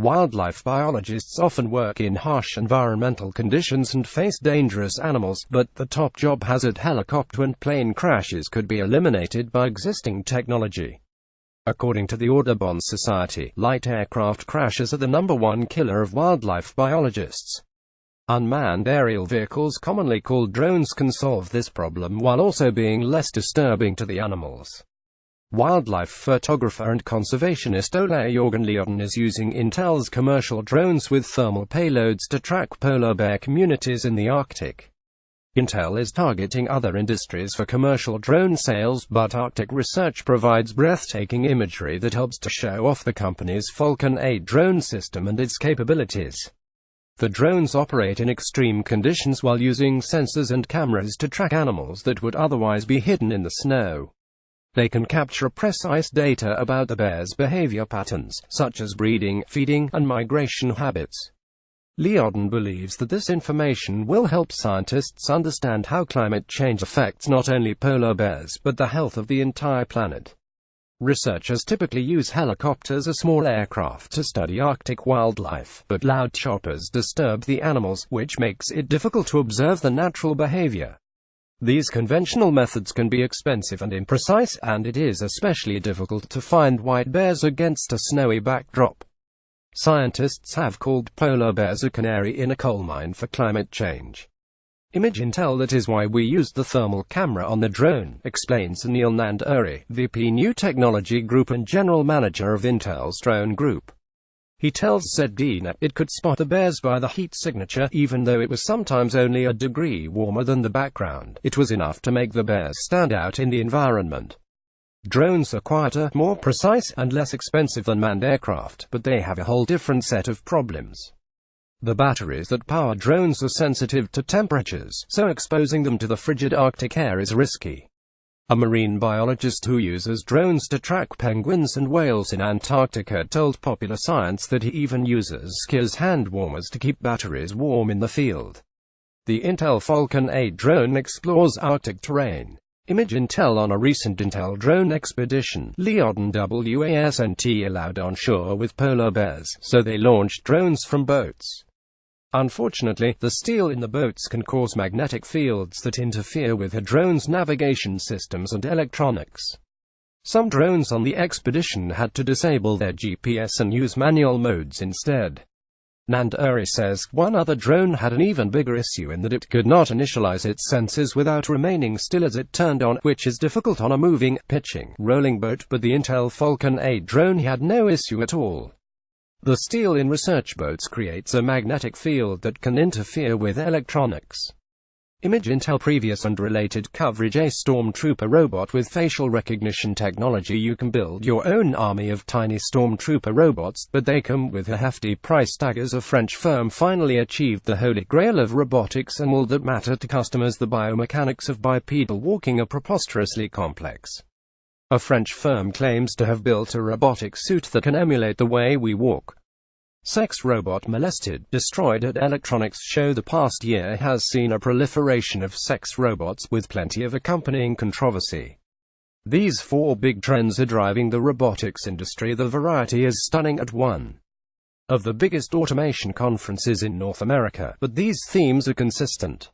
Wildlife biologists often work in harsh environmental conditions and face dangerous animals, but the top job hazard helicopter and plane crashes could be eliminated by existing technology. According to the Audobon Society, light aircraft crashes are the #1 killer of wildlife biologists. Unmanned aerial vehicles, commonly called drones, can solve this problem while also being less disturbing to the animals. Wildlife photographer and conservationist Ole Jørgen Liodden is using Intel's commercial drones with thermal payloads to track polar bear communities in the Arctic. Intel is targeting other industries for commercial drone sales, but Arctic research provides breathtaking imagery that helps to show off the company's Falcon 8 drone system and its capabilities. The drones operate in extreme conditions while using sensors and cameras to track animals that would otherwise be hidden in the snow. They can capture precise data about the bear's behavior patterns, such as breeding, feeding, and migration habits. Liodden believes that this information will help scientists understand how climate change affects not only polar bears, but the health of the entire planet. Researchers typically use helicopters or small aircraft to study Arctic wildlife, but loud choppers disturb the animals, which makes it difficult to observe the natural behavior. These conventional methods can be expensive and imprecise, and it is especially difficult to find white bears against a snowy backdrop. Scientists have called polar bears a canary in a coal mine for climate change. Image Intel, that is why we used the thermal camera on the drone, explains Anil Nanduri, VP New Technology Group and General Manager of Intel's drone group. He tells ZDNet it could spot the bears by the heat signature, even though it was sometimes only a degree warmer than the background. It was enough to make the bears stand out in the environment. Drones are quieter, more precise, and less expensive than manned aircraft, but they have a whole different set of problems. The batteries that power drones are sensitive to temperatures, so exposing them to the frigid Arctic air is risky. A marine biologist who uses drones to track penguins and whales in Antarctica told Popular Science that he even uses skiers hand warmers to keep batteries warm in the field. The Intel Falcon 8 drone explores Arctic terrain. Image Intel on a recent Intel drone expedition. Liodden wasn't allowed on shore with polar bears, so they launched drones from boats. Unfortunately, the steel in the boats can cause magnetic fields that interfere with the drone's navigation systems and electronics. Some drones on the expedition had to disable their GPS and use manual modes instead. Nanduri says one other drone had an even bigger issue in that it could not initialize its sensors without remaining still as it turned on, which is difficult on a moving, pitching, rolling boat, but the Intel Falcon 8 drone had no issue at all. The steel in research boats creates a magnetic field that can interfere with electronics. Image Intel previous and related coverage. A stormtrooper robot with facial recognition technology. You can build your own army of tiny stormtrooper robots, but they come with a hefty price tag. As a French firm finally achieved the holy grail of robotics and all that matter to customers, the biomechanics of bipedal walking are preposterously complex. A French firm claims to have built a robotic suit that can emulate the way we walk. Sex robot molested, destroyed at electronics show. The past year has seen a proliferation of sex robots, with plenty of accompanying controversy. These four big trends are driving the robotics industry. The variety is stunning at one of the biggest automation conferences in North America, but these themes are consistent.